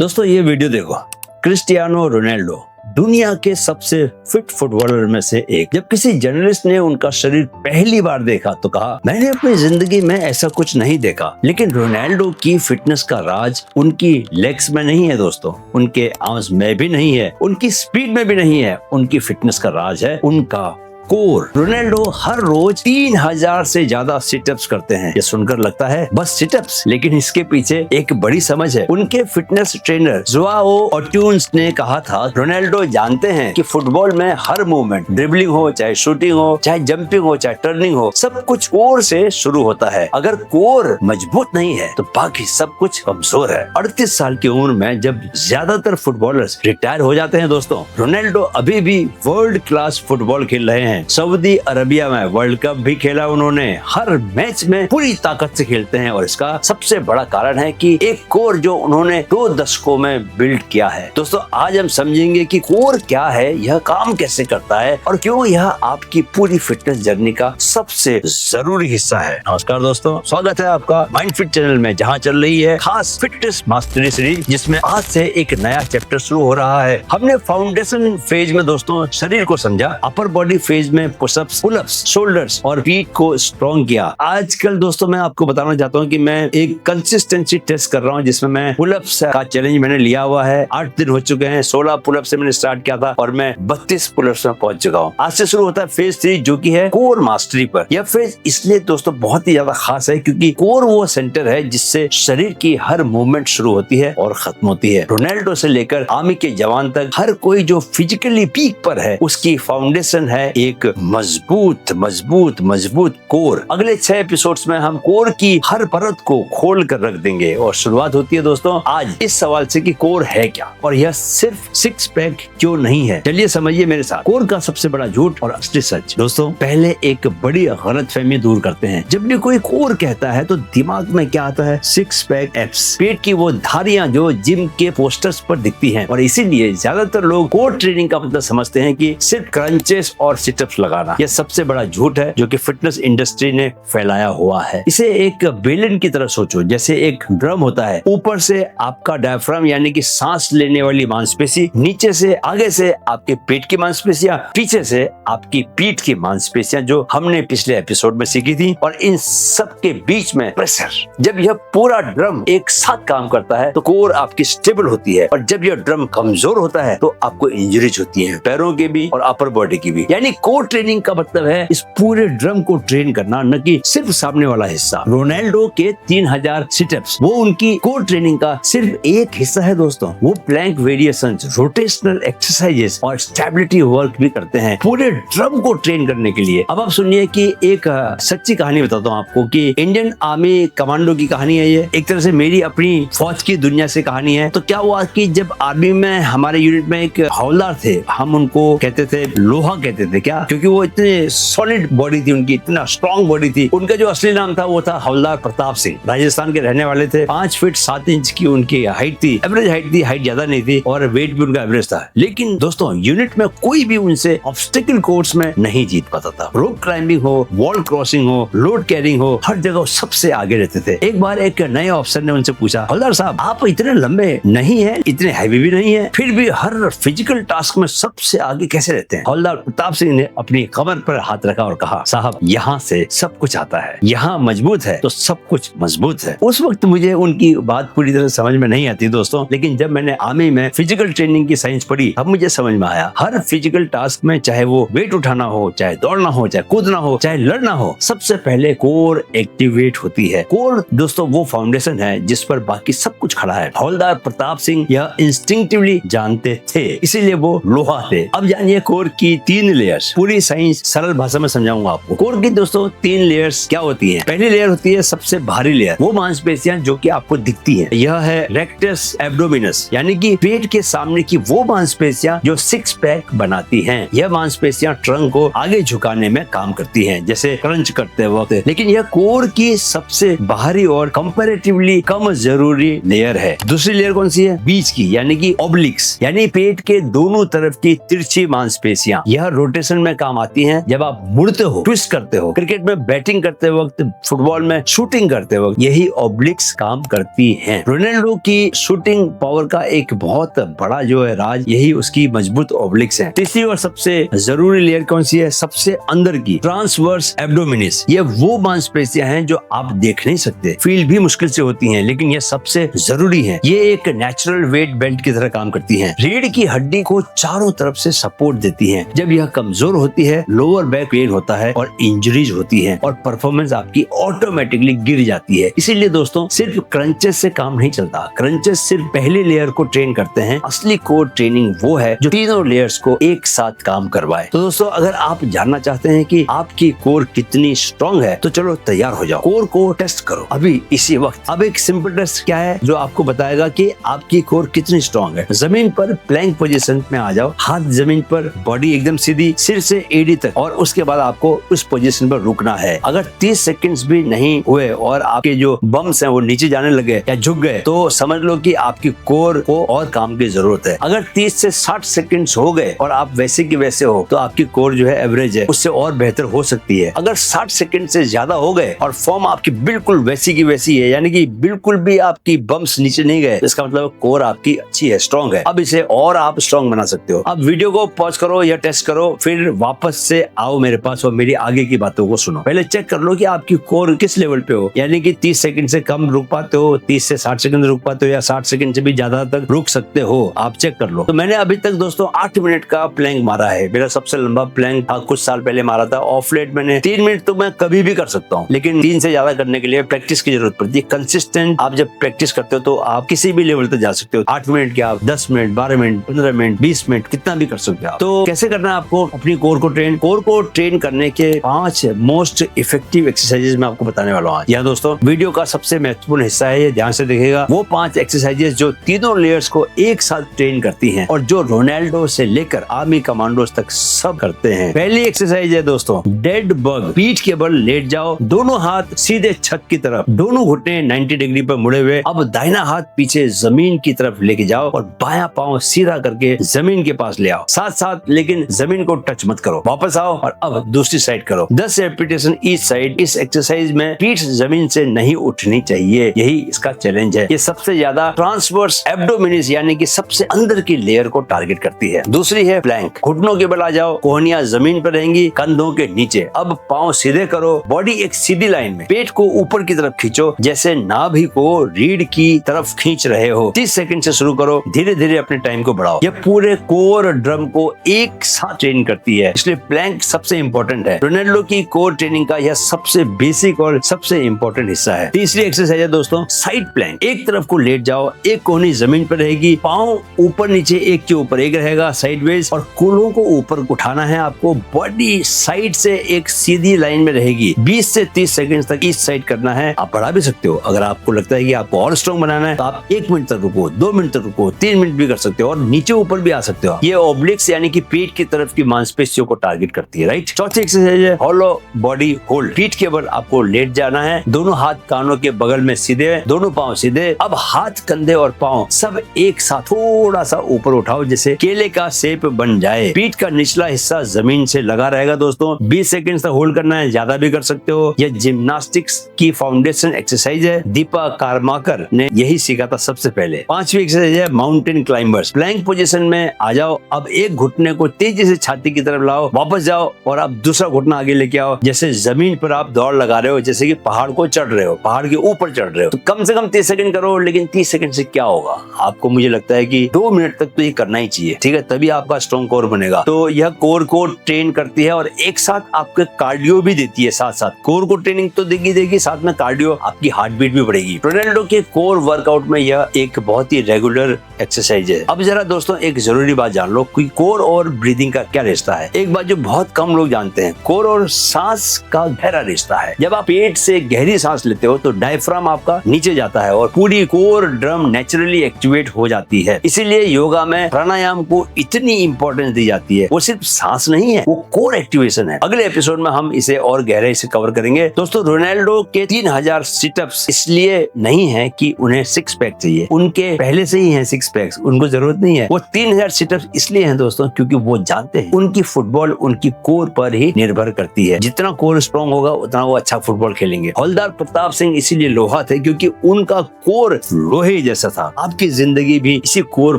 दोस्तों ये वीडियो देखो। क्रिस्टियानो रोनाल्डो दुनिया के सबसे फिट फुटबॉलर में से एक। जब किसी जर्नलिस्ट ने उनका शरीर पहली बार देखा तो कहा, मैंने अपनी जिंदगी में ऐसा कुछ नहीं देखा। लेकिन रोनाल्डो की फिटनेस का राज उनकी लेग्स में नहीं है दोस्तों, उनके आर्म्स में भी नहीं है, उनकी स्पीड में भी नहीं है। उनकी फिटनेस का राज है उनका कोर। रोनाल्डो हर रोज 3000 से ज्यादा सिटअप्स करते हैं। ये सुनकर लगता है बस सिटअप्स, लेकिन इसके पीछे एक बड़ी समझ है। उनके फिटनेस ट्रेनर जोआओ ओट्यून्स ने कहा था, रोनाल्डो जानते हैं कि फुटबॉल में हर मूवमेंट, ड्रिबलिंग हो, चाहे शूटिंग हो, चाहे जंपिंग हो, चाहे टर्निंग हो, सब कुछ कोर से शुरू होता है। अगर कोर मजबूत नहीं है तो बाकी सब कुछ कमजोर है। 38 साल की उम्र में जब ज्यादातर फुटबॉलर्स रिटायर हो जाते हैं दोस्तों, रोनाल्डो अभी भी वर्ल्ड क्लास फुटबॉल खेल रहे हैं। सऊदी अरबिया में वर्ल्ड कप भी खेला उन्होंने। हर मैच में पूरी ताकत से खेलते हैं और इसका सबसे बड़ा कारण है कि एक कोर जो उन्होंने 2 दशकों में बिल्ड किया है। दोस्तों आज हम समझेंगे कि कोर क्या है, यह काम कैसे करता है और क्यों यह आपकी पूरी फिटनेस जर्नी का सबसे जरूरी हिस्सा है। नमस्कार दोस्तों, स्वागत है आपका माइंड फिट चैनल में, जहाँ चल रही है खास फिटनेस मास्टरी सीरीज, जिसमें आज से एक नया चैप्टर शुरू हो रहा है। हमने फाउंडेशन फेज में दोस्तों शरीर को समझा, अपर बॉडी फेज में पुशअप्स, पुलअप्स, शोल्डर्स और पीठ को स्ट्रॉन्ग किया। आजकल दोस्तों मैं आपको बताना चाहता हूं कि मैं एक कंसिस्टेंसी टेस्ट कर रहा हूं, जिसमें मैं पुलअप्स का चैलेंज मैंने लिया हुआ है। 8 दिन हो चुके हैं, 16 पुलअप से मैंने स्टार्ट किया था और मैं 32 पुलअप्स में पहुंच चुका हूं। आज से शुरू होता है फेज 3, जो की है कोर मास्टरी पर। यह फेज इसलिए दोस्तों बहुत ही ज्यादा खास है क्योंकि कोर वो सेंटर है जिससे शरीर की हर मूवमेंट शुरू होती है और खत्म होती है। रोनाल्डो से लेकर आर्मी के जवान तक हर कोई जो फिजिकली पीक पर है, उसकी फाउंडेशन है एक मजबूत मजबूत मजबूत कोर। अगले 6 एपिसोड्स में हम कोर की हर परत को खोल कर रख देंगे और शुरुआत होती है दोस्तों आज इस सवाल से कि कोर है क्या और यह सिर्फ 6 पैक क्यों नहीं है। चलिए समझिए मेरे साथ कोर का सबसे बड़ा झूठ और असली सच। दोस्तों पहले एक बड़ी गलतफहमी दूर करते हैं। जब भी कोई कोर कहता है तो दिमाग में क्या आता है? 6 पैक एब्स, पेट की वो धारियां जो जिम के पोस्टर्स पर दिखती हैं। और इसीलिए ज्यादातर लोग कोर ट्रेनिंग का मतलब समझते हैं कि सिर्फ क्रंचेस और सिटअप्स लगाना। यह सबसे बड़ा झूठ है जो कि फिटनेस इंडस्ट्री ने फैलाया हुआ है। इसे एक बेलन की तरह सोचो, जैसे एक ड्रम होता है। ऊपर से आपका डायफ्राम यानी कि सांस लेने वाली मांसपेशी, नीचे से आगे से आपके पेट की मांसपेशियां, पीछे से आपकी पीठ की मांसपेशियां, जो हमने पिछले एपिसोड में सीखी थी। और इन सब के बीच में प्रेशर। जब यह पूरा ड्रम एक साथ काम करता है तो कोर आपकी स्टेबल होती है, और जब यह ड्रम कमजोर होता है तो आपको इंजरीज होती है, पैरों की भी और अपर बॉडी की भी। यानी कोर ट्रेनिंग का मतलब है इस पूरे ड्रम को ट्रेन करना, न कि सिर्फ सामने वाला हिस्सा। रोनाल्डो के 3000 सिटअप्स वो उनकी कोर ट्रेनिंग का सिर्फ एक हिस्सा है दोस्तों। वो प्लैंक वेरिएशंस, रोटेशनल एक्सरसाइजेस और स्टेबिलिटी वर्क भी करते हैं पूरे ड्रम को ट्रेन करने के लिए। अब आप सुनिए कि एक सच्ची कहानी बताता हूँ आपको कि इंडियन आर्मी कमांडो की कहानी है। ये एक तरह से मेरी अपनी फौज की दुनिया से कहानी है। तो क्या हुआ कि जब आर्मी में हमारे यूनिट में एक हवलदार थे, हम उनको कहते थे लोहा कहते थे। क्या? क्योंकि वो इतने सॉलिड बॉडी थी उनकी, इतना स्ट्रॉन्ग बॉडी थी। उनका जो असली नाम था वो था हवलदार प्रताप सिंह। राजस्थान के रहने वाले थे। 5 फीट 7 इंच की उनकी हाइट थी, एवरेज हाइट थी, हाइट ज्यादा नहीं थी, और वेट भी उनका एवरेज था। लेकिन दोस्तों यूनिट में कोई भी उनसे ऑब्स्टेकल कोर्स में नहीं जीत पाता था। रोप क्लाइंबिंग हो, वॉल क्रॉसिंग हो, लोड कैरिंग हो, हर जगह सबसे आगे रहते थे। एक बार एक नए ऑफिसर ने उनसे पूछा, हवलदार साहब आप इतने लंबे नहीं है, इतने हैवी भी नहीं है, फिर भी हर फिजिकल टास्क में सबसे आगे कैसे रहते हैं? हवलदार प्रताप सिंह ने अपनी कमर पर हाथ रखा और कहा, साहब यहाँ से सब कुछ आता है, यहाँ मजबूत है तो सब कुछ मजबूत है। उस वक्त मुझे उनकी बात पूरी तरह समझ में नहीं आती दोस्तों, लेकिन जब मैंने आर्मी में फिजिकल ट्रेनिंग की साइंस पढ़ी अब मुझे समझ में आया। हर फिजिकल टास्क में, चाहे वो वेट उठाना हो, चाहे दौड़ना हो, चाहे कूदना हो, चाहे लड़ना हो, सबसे पहले कोर एक्टिवेट होती है। कोर दोस्तों वो फाउंडेशन है जिस पर बाकी सब कुछ खड़ा है। हवलदार प्रताप सिंह यह इंस्टिंक्टिवली जानते थे, इसीलिए वो लोहा थे। अब जानिए कोर की 3 लेयर्स। पूरी साइंस सरल भाषा में समझाऊंगा आपको। कोर की दोस्तों 3 लेयर्स क्या होती हैं? पहली लेयर होती है सबसे भारी लेयर, वो मांसपेशियां जो कि आपको दिखती हैं। यह है रेक्टस एब्डोमिनस, यानी कि पेट के सामने की वो मांसपेशियां जो 6 पैक बनाती हैं। यह मांसपेशियां ट्रंक को आगे झुकाने में काम करती हैं, जैसे क्रंच करते वक्त। लेकिन यह कोर की सबसे बाहरी और कंपैरेटिवली कम जरूरी लेयर है। दूसरी लेयर कौन सी है? बीच की, यानी कि ऑब्लिक्स, यानी पेट के दोनों तरफ की तिरछी मांसपेशियां। यह रोटेशन में काम आती हैं जब आप मुड़ते हो, ट्विस्ट करते हो। क्रिकेट में बैटिंग करते वक्त, फुटबॉल में शूटिंग करते वक्त यही ऑब्लिक्स काम करती हैं। रोनाल्डो की शूटिंग पावर का एक बहुत बड़ा जो है राज यही उसकी मजबूत ऑब्लिक्स है। तीसरी और सबसे जरूरी लेयर कौन सी है? सबसे अंदर की ट्रांसवर्स एब्डोमिनिस। ये वो मांसपेशियां हैं जो आप देख नहीं सकते, फील भी मुश्किल से होती हैं, लेकिन ये सबसे जरूरी है। ये एक नेचुरल वेट बेल्ट की तरह काम करती हैं। रीढ़ की हड्डी को चारों तरफ से सपोर्ट देती हैं। जब यह कमजोर होती है, लोअर बैक पेन होता है और इंजरीज होती है और परफॉर्मेंस आपकी ऑटोमेटिकली गिर जाती है। इसीलिए दोस्तों सिर्फ क्रंचेस से काम नहीं चलता। क्रंचेस सिर्फ पहले लेयर को ट्रेन करते हैं। असली कोर ट्रेनिंग वो है जो तीनों लेयर्स को एक साथ काम करवाए। तो दोस्तों अगर आप जानना चाहते हैं कि आपकी कोर कितनी स्ट्रांग है तो चलो तैयार हो जाओ, कोर को टेस्ट करो अभी इसी वक्त। अब एक सिंपल टेस्ट क्या है जो आपको बताएगा कि आपकी कोर कितनी स्ट्रांग है। जमीन पर प्लैंक पोजीशन में आ जाओ, हाथ जमीन पर, बॉडी एकदम सीधी, सिर से एड़ी तक, और उसके बाद आपको उस पोजीशन पर रुकना है। अगर 30 सेकंड्स भी नहीं हुए और आपके जो बम्स हैं वो नीचे जाने लगे या झुक गए तो समझ लो कि आपकी कोर को और काम की जरूरत है। अगर 30 से 60 सेकंड्स हो गए और आप वैसे की वैसे हो तो आपकी कोर जो है एवरेज है, उससे और बेहतर हो सकती है। अगर 60 सेकंड से ज्यादा हो गए और फॉर्म आपकी बिल्कुल वैसी की वैसी है, यानी कि बिल्कुल भी आपकी बम्स नीचे नहीं गए, इसका मतलब कोर आपकी अच्छी है, स्ट्रांग है। अब इसे और आप स्ट्रांग बना सकते हो। अब वीडियो को पॉज करो या टेस्ट करो, फिर वापस से आओ मेरे पास और मेरी आगे की बातों को सुनो। पहले चेक कर लो कि आपकी कोर किस लेवल पे हो, यानी कि 30 सेकंड से कम रुक पाते हो, 30 से 60 सेकंड रुक पाते हो या 60 सेकंड से भी ज्यादा तक रुक सकते हो। आप चेक कर लो। तो मैंने अभी तक दोस्तों 8 मिनट का प्लैंक मारा है। मेरा सबसे लंबा प्लैंक था, कुछ साल पहले मारा था। ऑफ लेट मैंने 3 मिनट तो मैं कभी भी कर सकता हूँ, लेकिन 3 से ज्यादा करने के लिए प्रैक्टिस की जरूरत पड़ती है। कंसिस्टेंट आप जब प्रैक्टिस करते हो तो आप किसी भी लेवल तक जा सकते हो। 8 मिनट क्या, 10 मिनट, 12 मिनट, 15 मिनट, 20 मिनट, कितना भी कर सकते हो। तो कैसे करना है आपको अपनी कोर को ट्रेन? कोर को ट्रेन करने के 5 मोस्ट इफेक्टिव एक्सरसाइजेस मैं आपको बताने वाला हूँ। यहाँ दोस्तों वीडियो का सबसे महत्वपूर्ण हिस्सा है, ये ध्यान से देखिएगा। वो 5 एक्सरसाइजेस जो तीनों लेयर्स को एक साथ ट्रेन करती हैं और जो रोनाल्डो से लेकर आर्मी कमांडोज तक सब करते हैं। पहली एक्सरसाइज है दोस्तों डेड बग। पीठ के बल लेट जाओ, दोनों हाथ सीधे छत की तरफ, दोनों घुटने 90 डिग्री पर मुड़े हुए। अब दाहिना हाथ पीछे जमीन की तरफ लेके जाओ और बायां पांव सीधा करके जमीन के पास ले आओ, साथ साथ लेकिन जमीन को टच मत करो। वापस आओ और अब दूसरी साइड करो। 10 रेपिटेशन ईच साइड। इस एक्सरसाइज में पीठ जमीन से नहीं उठनी चाहिए, यही इसका चैलेंज है। ये सबसे ज्यादा ट्रांसवर्स एब्डोमिनिस यानी कि सबसे अंदर की लेयर को टारगेट करती है। दूसरी है प्लैंक। घुटनों के बल आ जाओ, कोहनियां जमीन पर रहेंगी, कंधों के नीचे। अब पांव सीधे करो, बॉडी एक सीधी लाइन में, पेट को ऊपर की तरफ खींचो जैसे नाभि को रीढ़ की तरफ खींच रहे हो। 30 सेकंड से शुरू करो, धीरे धीरे अपने टाइम को बढ़ाओ। यह पूरे कोर ड्रम को एक साथ ट्रेन करती है, इसलिए प्लैंक सबसे इंपॉर्टेंट है। रोनाल्डो की कोर ट्रेनिंग का यह सबसे बेसिक और सबसे इंपॉर्टेंट हिस्सा है। तीसरी एक्सरसाइज है दोस्तों साइड प्लैंक। एक तरफ को लेट जाओ, एक कोहनी जमीन पर रहेगी, पांव ऊपर नीचे एक के ऊपर एक रहेगा साइडवेज, और कूल्हों को ऊपर उठाना है आपको। बॉडी साइड से एक सीधी लाइन में रहेगी। 20 से 30 सेकंड तक इस साइड करना है। आप बढ़ा भी सकते हो, अगर आपको लगता है कि आपको और स्ट्रॉन्ग बनाना है तो आप 1 मिनट तक रुको, 2 मिनट तक रुको, 3 मिनट भी कर सकते हो और नीचे ऊपर भी आ सकते हो। ये ऑब्लिक्स यानी कि पीठ की तरफ की मांसपेशियों को टारगेट करती है, राइट। चौथी एक्सरसाइज है हॉलो बॉडी होल्ड। पीठ के बल आपको लेट जाना है, दोनों हाथ कानों के बगल में सीधे, दोनों पांव सीधे। अब हाथ, कंधे और पांव सब एक साथ थोड़ा सा ऊपर उठाओ जैसे केले का शेप बन जाए। पीठ का निचला हिस्सा जमीन से लगा रहेगा दोस्तों। 20 सेकंड तक होल्ड करना है, ज्यादा भी कर सकते हो। यह जिम्नास्टिक्स की फाउंडेशन एक्सरसाइज है, दीपा कारमाकर ने यही सीखा था सबसे पहले। 5वीं एक्सरसाइज है माउंटेन क्लाइंबर्स। प्लैंक पोजीशन में आ जाओ। अब एक घुटने को तेजी से छाती की तरफ लाओ, वापस जाओ और अब दूसरा घुटना आगे लेके आओ जैसे जमीन पर आप दौड़ लगा रहे हो, जैसे कि पहाड़ को चढ़ रहे हो, पहाड़ के ऊपर चढ़ रहे हो। तो कम से कम 30 सेकंड करो, लेकिन 30 सेकंड से क्या होगा आपको, मुझे लगता है कि 2 मिनट तक तो ये करना ही चाहिए, ठीक है, तभी आपका स्ट्रॉन्ग कोर बनेगा। तो यह कोर को ट्रेन करती है और एक साथ आपके कार्डियो भी देती है। साथ साथ कोर को ट्रेनिंग तो देगी, साथ में कार्डियो, आपकी हार्ट बीट भी बढ़ेगी। रोनाल्डो के कोर वर्कआउट में यह एक बहुत ही रेगुलर एक्सरसाइज है। अब जरा दोस्तों एक जरूरी बात जान लो कि कोर और ब्रीदिंग का क्या रिश्ता है। एक बात जो बहुत कम लोग जानते हैं, कोर और सांस का गहरा रिश्ता है। जब आप पेट से गहरी सांस लेते हो तो डायफ्राम आपका नीचे जाता है और पूरी कोर ड्रम नेचुरली एक्टिवेट हो जाती है। इसीलिए योगा में प्राणायाम को इतनी इंपॉर्टेंस दी जाती है। वो सिर्फ सांस नहीं है, वो कोर एक्टिवेशन है। अगले एपिसोड में हम इसे और गहराई से कवर करेंगे। दोस्तों रोनाल्डो के 3000 सिटअप्स इसलिए नहीं है कि उन्हें 6 पैक चाहिए, उनके पहले से ही है 6 पैक्स, उनको जरूरत नहीं है। वो 3000 सिटअप्स इसलिए हैं दोस्तों क्योंकि वो जानते हैं उनकी फुटबॉल उनकी कोर पर ही निर्भर करती है। जितना कोर स्ट्रॉन्ग होगा उतना वो अच्छा फुटबॉल खेलेंगे। हवलदार प्रताप सिंह इसीलिए लोहा थे क्योंकि उनका कोर लोहे जैसा था। आपकी जिंदगी भी इसी कोर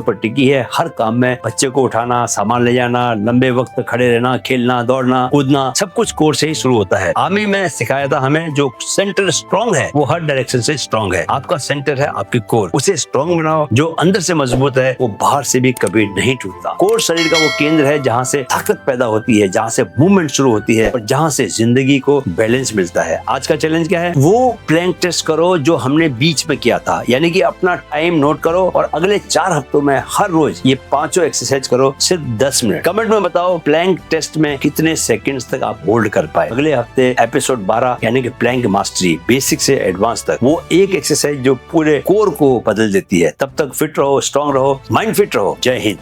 पर टिकी है। हर काम में बच्चे को उठाना, सामान ले जाना, लंबे वक्त खड़े रहना, खेलना, दौड़ना, कूदना, सब कुछ कोर से ही शुरू होता है। आर्मी में सिखाया था हमें, जो सेंटर स्ट्रॉन्ग है वो हर डायरेक्शन से स्ट्रॉन्ग है। आपका सेंटर है आपकी कोर, उसे स्ट्रॉन्ग बनाओ। जो अंदर से मजबूत है वो बाहर से भी कभी नहीं टूटता। कोर शरीर का वो केंद्र है जहाँ से ताकत पैदा होती है, जहाँ से मूवमेंट शुरू होती है और जहाँ से जिंदगी को बैलेंस मिलता है। आज का चैलेंज क्या है? वो प्लैंक टेस्ट करो जो हमने बीच में किया था, यानी कि अपना टाइम नोट करो और अगले 4 हफ्तों में हर रोज ये 5 एक्सरसाइज करो, सिर्फ 10 मिनट। कमेंट में बताओ प्लैंक टेस्ट में कितने सेकंड्स तक आप होल्ड कर पाए। अगले हफ्ते एपिसोड 12 यानी कि प्लैंक मास्टरी, बेसिक से एडवांस तक, वो एक एक्सरसाइज जो पूरे कोर को बदल देती है। तब तक फिट रहो, स्ट्रॉन्ग रहो, माइंड फिट रहो। जय हिंद।